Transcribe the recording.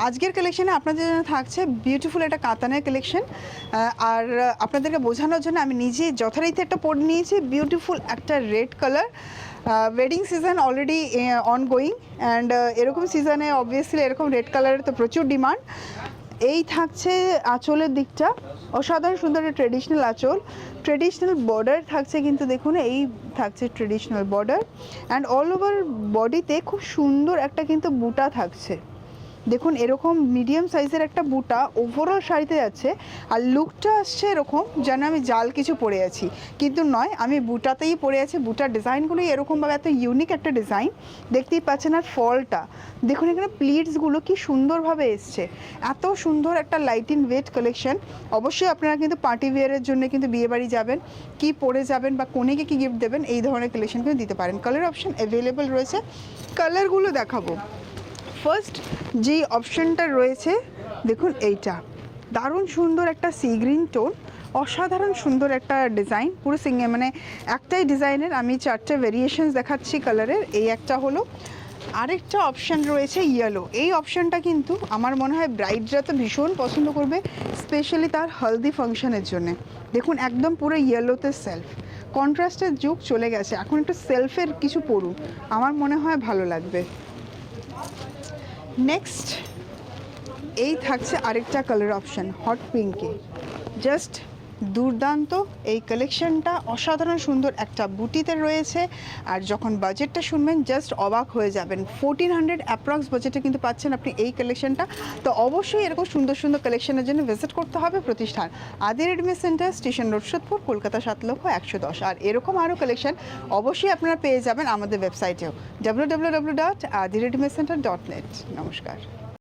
আজকের কালেকশনে আপনাদের জন্য থাকছে বিউটিফুল একটা কাতানের কালেকশন। আর আপনাদেরকে বোঝানোর জন্য আমি নিজে যথারীতি একটা পরে নিয়েছি বিউটিফুল একটা red colour. Wedding season already ongoing and এরকম সিজনে অবভিয়াসলি এরকম রেড কালারের তো প্রচুর ডিমান্ড। এই থাকছে আঁচলের দিকটা, অসাধারণ সুন্দর একটা ট্রেডিশনাল আঁচল, ট্রেডিশনাল বর্ডার থাকছে, কিন্তু দেখুন এই থাকছে traditional border and all over বডিতে খুব সুন্দর একটা কিন্তু বুটা থাকছে। দেখুন এরকম মিডিয়াম সাইজের একটা বুটা ওভারঅল শাড়িতে যাচ্ছে, আর লুকটা আসছে এরকম যেন আমি জাল কিছু পরে আছি, কিন্তু নয়, আমি বুটাতেই পরে আছি। বুটার ডিজাইনগুলোই এরকমভাবে এত ইউনিক একটা ডিজাইন দেখতেই পাচ্ছেন। আর ফলটা দেখুন, এখানে প্লিটসগুলো কি সুন্দরভাবে এসছে, এত সুন্দর একটা লাইট ইন ওয়েট কালেকশন। অবশ্যই আপনারা কিন্তু পার্টি ওয়্যারের জন্য কিন্তু বিয়েবাড়ি যাবেন, কি পরে যাবেন বা কোনেকে কি গিফট দেবেন, এই ধরনের কালেকশন কিন্তু দিতে পারেন। কালার অপশন অ্যাভেলেবেল রয়েছে, কালারগুলো দেখাবো। ফার্স্ট যে অপশনটা রয়েছে দেখুন, এইটা দারুণ সুন্দর একটা সি গ্রিন টোন, অসাধারণ সুন্দর একটা ডিজাইন, পুরো মানে একটাই ডিজাইনের আমি 4টে ভেরিয়েশনস দেখাচ্ছি কালারের। এই একটা হলো, আরেকটা অপশান রয়েছে ইয়েলো। এই অপশানটা কিন্তু আমার মনে হয় ব্রাইডরা তো ভীষণ পছন্দ করবে, স্পেশালি তার হলদি ফাংশনের জন্য। দেখুন একদম পুরো ইয়েলোতে সেলফ, কন্ট্রাস্টের যুগ চলে গেছে, এখন একটু সেলফের কিছু পড়ুন, আমার মনে হয় ভালো লাগবে। নেক্সট এই থাকছে আরেকটা কালার অপশান হট পিঙ্কে, জাস্ট দুর্দান্ত এই কালেকশনটা, অসাধারণ সুন্দর একটা বুটিতে রয়েছে। আর যখন বাজেটটা শুনবেন জাস্ট অবাক হয়ে যাবেন, 1400 অ্যাপ্রক্স বাজেটে কিন্তু পাচ্ছেন আপনি এই কালেকশনটা। তো অবশ্যই এরকম সুন্দর সুন্দর কালেকশনের জন্য ভিজিট করতে হবে প্রতিষ্ঠান আদি readymade centre, station road, Sodepur, Kolkata 7,110,। আর এরকম আরও কালেকশন অবশ্যই আপনারা পেয়ে যাবেন আমাদের ওয়েবসাইটেও www.adiredimedcenter.net। নমস্কার।